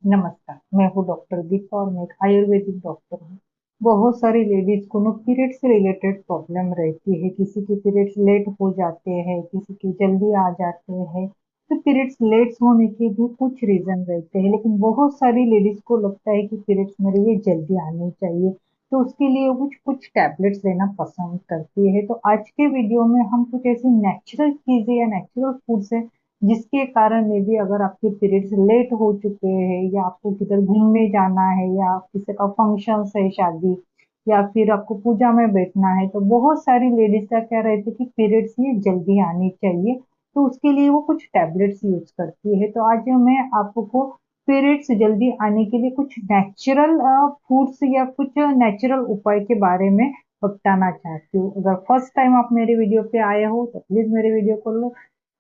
नमस्कार, मैं हूँ डॉक्टर दीपा और मैं एक आयुर्वेदिक डॉक्टर हूँ। बहुत सारी लेडीज को ना पीरियड से रिलेटेड प्रॉब्लम रहती है। किसी के पीरियड्स लेट हो जाते हैं, किसी के जल्दी आ जाते हैं। तो पीरियड्स लेट होने के भी कुछ रीजन रहते हैं, लेकिन बहुत सारी लेडीज को लगता है कि पीरियड्स मेरे ये जल्दी आने चाहिए, तो उसके लिए वो कुछ कुछ टैबलेट्स लेना पसंद करती है। तो आज के वीडियो में हम कुछ ऐसी नेचुरल चीजें या नेचुरल फूड्स है जिसके कारण मे बी अगर आपके पीरियड्स लेट हो चुके हैं या आपको किधर घूमने जाना है या किसी का फंक्शन है, शादी, या फिर आपको पूजा में बैठना है, तो बहुत सारी लेडीज का क्या रहता है कि पीरियड्स ये जल्दी आनी चाहिए, तो उसके लिए वो कुछ टैबलेट्स यूज करती है। तो आज मैं आपको पीरियड्स जल्दी आने के लिए कुछ नेचुरल फूड्स या कुछ नेचुरल उपाय के बारे में बताना चाहती हूँ। अगर फर्स्ट टाइम आप मेरे वीडियो पे आए हो तो प्लीज मेरे वीडियो को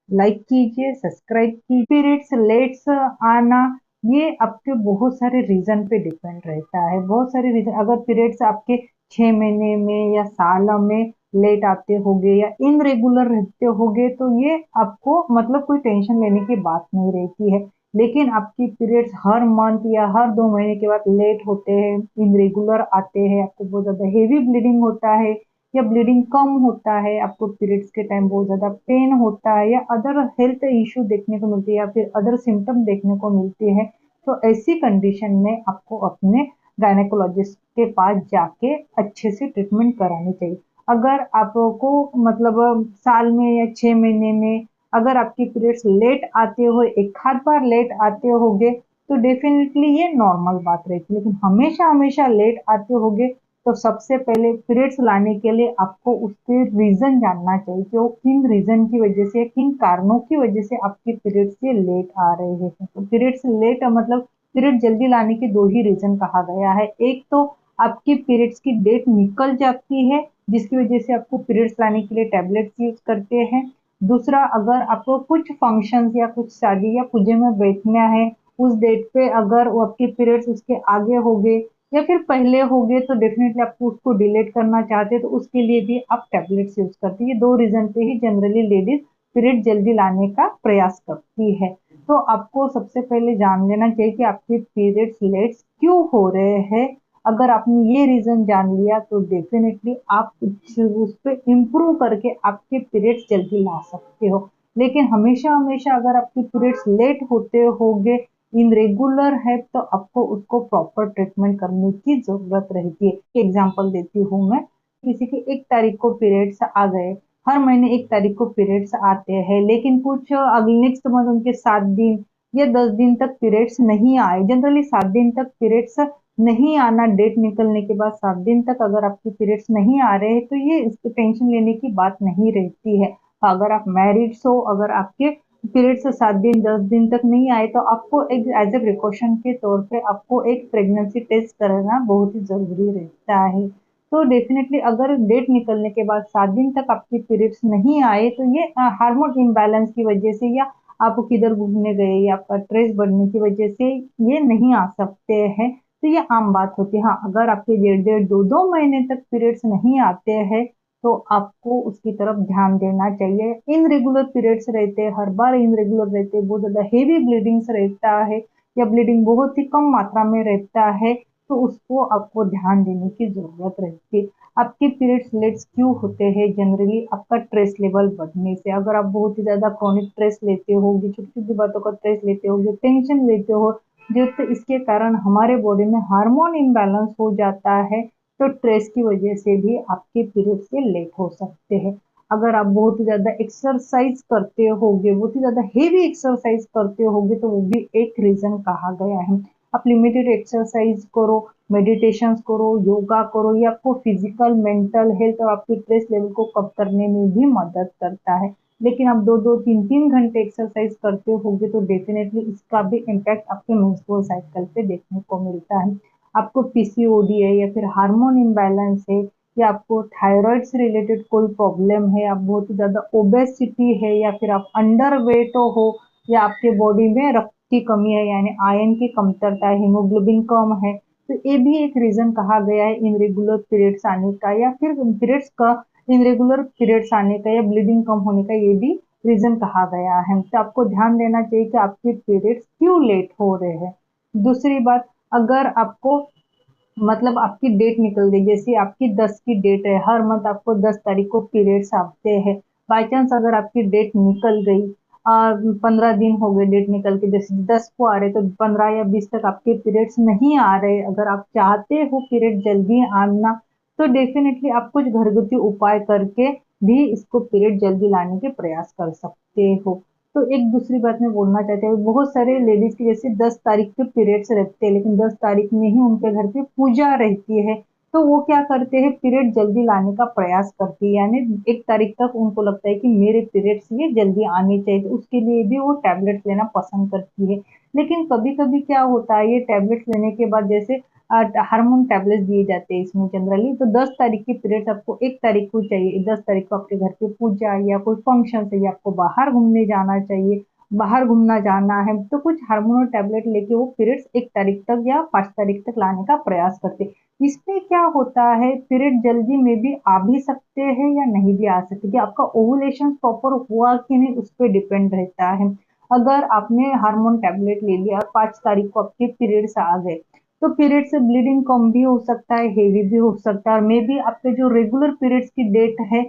लाइक कीजिए, सब्सक्राइब कीजिए। पीरियड्स लेट्स आना ये आपके बहुत सारे रीजन पे डिपेंड रहता है। बहुत सारे रीजन, अगर पीरियड्स आपके 6 महीने में या साल में लेट आते होंगे या इनरेगुलर रहते होंगे, तो ये आपको मतलब कोई टेंशन लेने की बात नहीं रहती है। लेकिन आपकी पीरियड्स हर मंथ या हर 2 महीने के बाद लेट होते हैं, इनरेगुलर आते हैं, आपको बहुत ज्यादा हेवी ब्लीडिंग होता है या ब्लीडिंग कम होता है, आपको पीरियड्स के टाइम बहुत ज्यादा पेन होता है या अदर हेल्थ इश्यू देखने को मिलती है या फिर अदर सिम्टम देखने को मिलते हैं, तो ऐसी कंडीशन में आपको अपने गायनेकोलॉजिस्ट के पास जाके अच्छे से ट्रीटमेंट करानी चाहिए। अगर आपको मतलब साल में या 6 महीने में अगर आपके पीरियड्स लेट आते हो, एक आध बार लेट आते होगे, तो डेफिनेटली ये नॉर्मल बात रहती है। लेकिन हमेशा हमेशा लेट आते होगे, तो सबसे पहले पीरियड्स लाने के लिए आपको उसके रीजन जानना चाहिए कि वो किन रीजन की वजह से, किन कारणों की वजह से आपके पीरियड्स ये लेट आ रहे हैं। तो पीरियड्स लेट मतलब पीरियड जल्दी लाने के दो ही रीजन कहा गया है। एक तो आपकी पीरियड्स की डेट निकल जाती है, जिसकी वजह से आपको पीरियड्स लाने के लिए टैबलेट्स यूज करते हैं। दूसरा, अगर आपको कुछ फंक्शंस या कुछ शादी या पूजे में बैठना है, उस डेट पे अगर वो आपके पीरियड्स उसके आगे हो गए या फिर पहले हो गए, तो डेफिनेटली आपको उसको डिलीट करना चाहते हैं, तो उसके लिए भी आप टैबलेट्स यूज करते हैं। ये दो रीजन पे ही जनरली लेडीज पीरियड जल्दी लाने का प्रयास करती है। तो आपको सबसे पहले जान लेना चाहिए कि आपके पीरियड्स लेट क्यों हो रहे हैं। अगर आपने ये रीजन जान लिया तो डेफिनेटली आप उस पर इम्प्रूव करके आपके पीरियड्स जल्दी ला सकते हो। लेकिन हमेशा हमेशा अगर आपके पीरियड्स लेट होते होंगे, इनरेगुलर है, तो आपको उसको प्रॉपर ट्रीटमेंट करने की जरूरत रहती है। एग्जाम्पल देती हूँ मैं, किसी के 1 तारीख को पीरियड्स आ गए, हर महीने 1 तारीख को पीरियड्स आते हैं, लेकिन कुछ अगले नेक्स्ट मंथ उनके 7 दिन या 10 दिन तक पीरियड्स नहीं आए। जनरली 7 दिन तक पीरियड्स नहीं आना, डेट निकलने के बाद 7 दिन तक अगर आपके पीरियड्स नहीं आ रहे हैं, तो ये इसको टेंशन लेने की बात नहीं रहती है। अगर आप मैरिड्स हो, अगर आपके पीरियड्स 7 दिन 10 दिन तक नहीं आए, तो आपको एक एज ए प्रिकॉशन के तौर पे आपको एक प्रेगनेंसी टेस्ट कराना बहुत ही जरूरी रहता है। तो डेफिनेटली अगर डेट निकलने के बाद 7 दिन तक आपके पीरियड्स नहीं आए, तो ये हार्मोन इम्बैलेंस की वजह से या आप किधर घूमने गए या आपका स्ट्रेस बढ़ने की वजह से ये नहीं आ सकते हैं। तो ये आम बात होती है। हाँ, अगर आपके 1.5 1.5 2 2 महीने तक पीरियड्स नहीं आते हैं, तो आपको उसकी तरफ ध्यान देना चाहिए। इनरेगुलर पीरियड्स रहते हैं, हर बार इनरेगुलर रहते हैं, बहुत ज्यादा हेवी ब्लीडिंग्स रहता है या ब्लीडिंग बहुत ही कम मात्रा में रहता है, तो उसको आपको ध्यान देने की जरूरत रहती है। आपके पीरियड्स लेट्स क्यों होते हैं? जनरली आपका स्ट्रेस लेवल बढ़ने से। अगर आप बहुत ही ज्यादा क्रॉनिक स्ट्रेस लेते होगे, छोटी छोटी बातों का स्ट्रेस लेते होगे, टेंशन लेते हो, जो तो इसके कारण हमारे बॉडी में हार्मोन इम्बैलेंस हो जाता है, तो स्ट्रेस की वजह से भी आपके पीरियड से लेट हो सकते हैं। अगर आप बहुत ही ज्यादा एक्सरसाइज करते होगे, बहुत ही ज्यादा हेवी एक्सरसाइज करते होगे, तो वो भी एक रीजन कहा गया है। आप लिमिटेड एक्सरसाइज करो, मेडिटेशन करो, योगा करो, ये आपको फिजिकल मेंटल हेल्थ और आपके स्ट्रेस लेवल को कम करने में भी मदद करता है। लेकिन आप 2 2 3 3 घंटे एक्सरसाइज करते होगे, तो डेफिनेटली इसका भी इम्पैक्ट आपके मेंस्ट्रुअल साइकिल पे देखने को मिलता है। आपको पीसीओडी है या फिर हार्मोन इम्बैलेंस है या आपको थायराइड से रिलेटेड कोई प्रॉब्लम है, आप बहुत ही ज्यादा ओबेसिटी है या फिर आप अंडर वेट हो या आपके बॉडी में रक्त की कमी है यानी आयरन की कमतरता है, हीमोग्लोबिन कम है, तो ये भी एक रीजन कहा गया है इनरेगुलर पीरियड्स आने का या फिर पीरियड्स का इनरेगुलर पीरियड्स आने का या ब्लीडिंग कम होने का, ये भी रीजन कहा गया है। तो आपको ध्यान देना चाहिए कि आपके पीरियड्स क्यों लेट हो रहे हैं। दूसरी बात, अगर आपको मतलब आपकी डेट निकल गई, जैसे आपकी 10 की डेट है, हर मंथ आपको 10 तारीख को पीरियड्स आते हैं। बाय चांस अगर आपकी डेट निकल गई, 15 दिन हो गए डेट निकल के, जैसे 10 को आ रहे तो 15 या 20 तक आपके पीरियड्स नहीं आ रहे, अगर आप चाहते हो पीरियड जल्दी आना, तो डेफिनेटली आप कुछ घरगुती उपाय करके भी इसको पीरियड जल्दी लाने के प्रयास कर सकते हो। तो एक दूसरी बात मैं बोलना चाहती हूँ, बहुत सारे लेडीज के जैसे 10 तारीख के पीरियड्स रहते हैं, लेकिन 10 तारीख में ही उनके घर पे पूजा रहती है, तो वो क्या करते हैं, पीरियड जल्दी लाने का प्रयास करती है, यानी 1 तारीख तक उनको लगता है कि मेरे पीरियड्स ये जल्दी आने चाहिए, तो उसके लिए भी वो टैबलेट्स लेना पसंद करती है। लेकिन कभी कभी क्या होता है, ये टैबलेट्स लेने के बाद जैसे हार्मोन टैबलेट्स दिए जाते हैं इसमें जनरली, तो 10 तारीख की पीरियड्स आपको 1 तारीख को चाहिए, 10 तारीख को आपके घर पे पूजा या कोई फंक्शन है या आपको बाहर घूमने जाना चाहिए, बाहर घूमना जाना है, तो कुछ हार्मोनल टैबलेट लेके वो पीरियड्स 1 तारीख तक या 5 तारीख तक लाने का प्रयास करते हैं। इसमें क्या होता है, पीरियड जल्दी में भी आ भी सकते हैं या नहीं भी आ सकते, कि आपका ओवुलेशन प्रॉपर हुआ कि नहीं उस पर डिपेंड रहता है। अगर आपने हार्मोन टैबलेट ले लिया और 5 तारीख को आपके पीरियड्स आ गए, तो पीरियड से ब्लीडिंग कम भी हो सकता है, हेवी भी हो सकता है, और मे बी आपके जो रेगुलर पीरियड्स की डेट है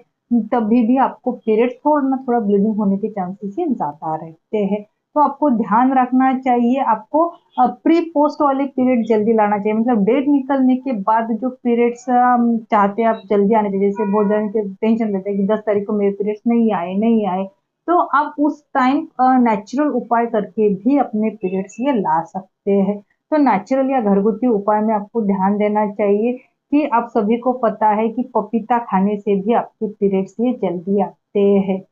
तभी भी आपको पीरियड्स थोड़ा ना थोड़ा ब्लीडिंग होने के चांसेस ये ज्यादा रहते हैं। तो आपको ध्यान रखना चाहिए, आपको प्री पोस्ट वाले पीरियड जल्दी लाना चाहिए, मतलब डेट निकलने के बाद जो पीरियड्स चाहते हैं आप जल्दी आने चाहिए, जैसे बहुत जन के टेंशन लेते हैं कि 10 तारीख को मेरे पीरियड्स नहीं आए, तो आप उस टाइम नेचुरल उपाय करके भी अपने पीरियड्स ये ला सकते हैं। तो नेचुरल या घरगुती उपाय में आपको ध्यान देना चाहिए कि आप सभी को पता है कि पपीता खाने से भी आपके पीरियड्स ये जल्दी आते हैं।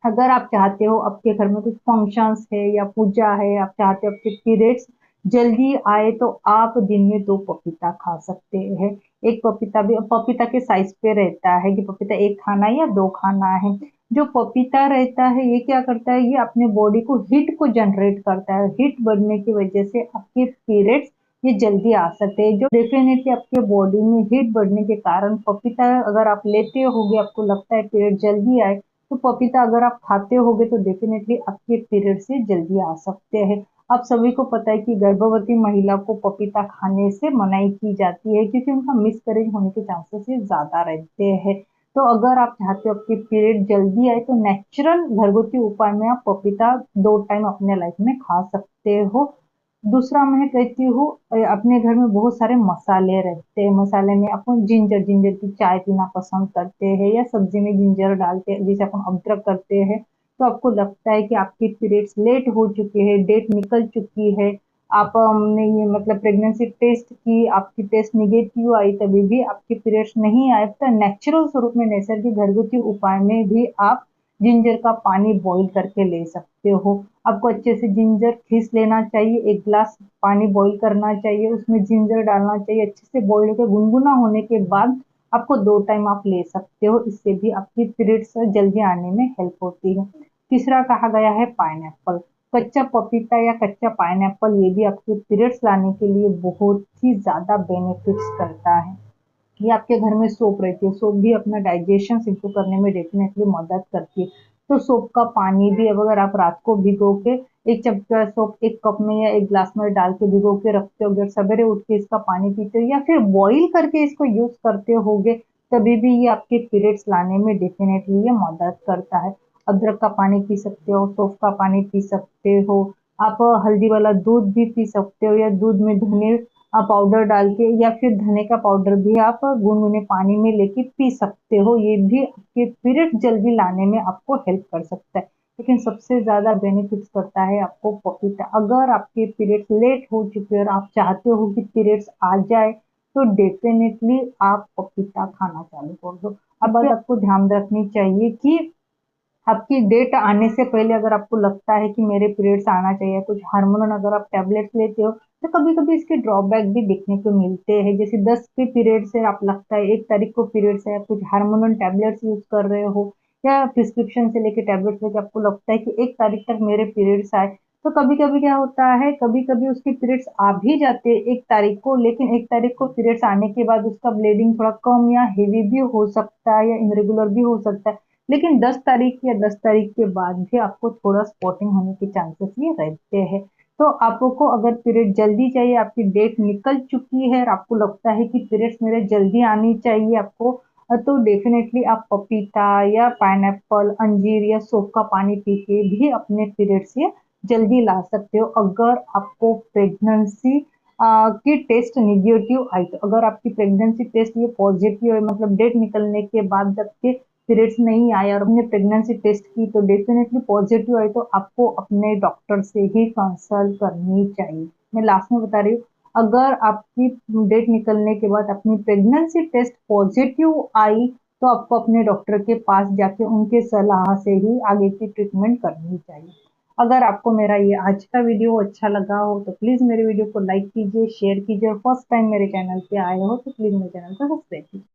अगर आप चाहते हो आपके घर में कुछ फंक्शंस है या पूजा है, आप चाहते हो आपके पीरियड्स जल्दी आए, तो आप दिन में 2 पपीता खा सकते हैं। एक पपीता भी पपीता के साइज पे रहता है कि पपीता एक खाना है या 2 खाना है। जो पपीता रहता है ये क्या करता है, ये अपने बॉडी को हीट को जनरेट करता है, हीट बढ़ने की वजह से आपके पीरियड्स ये जल्दी आ सकते हैं। जो डेफिनेटली आपके बॉडी में हीट बढ़ने के कारण पपीता अगर आप लेते होगे, आपको लगता है पीरियड जल्दी आए, तो पपीता अगर आप खाते होगे तो डेफिनेटली आपके पीरियड से जल्दी आ सकते हैं। आप सभी को पता है कि गर्भवती महिला को पपीता खाने से मनाही की जाती है, क्योंकि उनका मिसकैरेज होने के चांसेस ये ज्यादा रहते हैं। तो अगर आप चाहते हो आपके पीरियड जल्दी आए, तो नेचुरल घरगुती उपाय में आप पपीता 2 टाइम अपने लाइफ में खा सकते हो। दूसरा मैं कहती हूँ, अपने घर में बहुत सारे मसाले रहते हैं, मसाले में अपन जिंजर जिंजर की चाय पीना पसंद करते हैं, या सब्जी में जिंजर डालते हैं जैसे अपन अदरक करते हैं, तो आपको लगता है कि आपके पीरियड्स लेट हो चुके हैं, डेट निकल चुकी है, आप ने ये मतलब प्रेगनेंसी टेस्ट की, आपकी टेस्ट निगेटिव आई, तभी भी आपके पीरियड्स नहीं आए, तो नेचुरल स्वरूप में नैसर्गिक घरगुती उपाय में भी आप जिंजर का पानी बॉईल करके ले सकते हो। आपको अच्छे से जिंजर खीस लेना चाहिए, 1 ग्लास पानी बॉईल करना चाहिए, उसमें जिंजर डालना चाहिए, अच्छे से बॉईल होकर गुनगुना होने के बाद आपको 2 टाइम आप ले सकते हो, इससे भी आपकी पीरियड्स जल्दी आने में हेल्प होती है। तीसरा कहा गया है पाइनएप्पल, कच्चा पपीता या कच्चा पाइनएप्पल, ये भी आपके पीरियड्स लाने के लिए बहुत ही ज्यादा बेनिफिट्स करता है। ये आपके घर में सोप रहती है, सोप भी अपना डाइजेशन इम्प्रूव करने में डेफिनेटली मदद करती है। तो सोप का पानी भी अब अगर आप रात को भिगो के 1 चमचा सोप 1 कप में या 1 ग्लास में डाल के भिगो के रखते होगे और सवेरे उठ के इसका पानी पीते हो, या फिर बॉईल करके इसको यूज करते होगे, तभी भी ये आपके पीरियड्स लाने में डेफिनेटली ये मदद करता है। अदरक का पानी पी सकते हो, सौंफ का पानी पी सकते हो, आप हल्दी वाला दूध भी पी सकते हो, या दूध में धनिया पाउडर डाल के, या फिर धने का पाउडर भी आप गुनगुने पानी में लेके पी सकते हो, ये भी आपके पीरियड जल्दी लाने में आपको हेल्प कर सकता है। लेकिन सबसे ज्यादा बेनिफिट्स करता है आपको पपीता। अगर आपके पीरियड्स लेट हो चुके हैं और आप चाहते हो कि पीरियड्स आ जाए, तो डेफिनेटली आप पपीता खाना चालू कर दो। अब बात आपको ध्यान रखनी चाहिए कि आपकी डेट आने से पहले अगर आपको लगता है कि मेरे पीरियड्स आना चाहिए, कुछ हार्मोनल अगर आप टैबलेट्स लेते हो, तो कभी कभी इसके ड्रॉबैक भी देखने को मिलते हैं, जैसे 10 के पीरियड्स है, आप लगता है 1 तारीख को पीरियड्स है, आप कुछ हार्मोनल टैबलेट्स यूज कर रहे हो, या प्रिस्क्रिप्शन से लेके टैबलेट्स लेके आपको लगता है कि 1 तारीख तक मेरे पीरियड्स आए, तो कभी कभी क्या होता है, कभी कभी उसके पीरियड्स आ भी जाते हैं 1 तारीख को, लेकिन 1 तारीख को पीरियड्स आने के बाद उसका ब्लीडिंग थोड़ा कम या हेवी भी हो सकता है, या इरेगुलर भी हो सकता है। लेकिन 10 तारीख या 10 तारीख के बाद भी आपको थोड़ा स्पॉटिंग होने के चांसेस ये रहते हैं। तो आपको अगर पीरियड जल्दी चाहिए, आपकी डेट निकल चुकी है और आपको लगता है कि पीरियड्स मेरे जल्दी आनी चाहिए आपको, तो डेफिनेटली आप पपीता या पाइनएप्पल, अंजीर या सौंफ का पानी पी के भी अपने पीरियड्स ये जल्दी ला सकते हो। अगर आपको प्रेगनेंसी की टेस्ट निगेटिव आई, तो अगर आपकी प्रेगनेंसी टेस्ट ये पॉजिटिव है, मतलब डेट निकलने के बाद जब के पीरियड्स नहीं आए और हमने प्रेगनेंसी टेस्ट की तो डेफिनेटली पॉजिटिव आई, तो आपको अपने डॉक्टर से ही कंसल्ट करनी चाहिए। मैं लास्ट में बता रही हूँ, अगर आपकी डेट निकलने के बाद अपनी प्रेगनेंसी टेस्ट पॉजिटिव आई, तो आपको अपने डॉक्टर के पास जाके उनके सलाह से ही आगे की ट्रीटमेंट करनी चाहिए। अगर आपको मेरा ये आज का वीडियो अच्छा लगा हो तो प्लीज मेरे वीडियो को लाइक कीजिए, शेयर कीजिए, और फर्स्ट टाइम मेरे चैनल पे आए हो तो प्लीज मेरे चैनल को सब्सक्राइब कीजिए।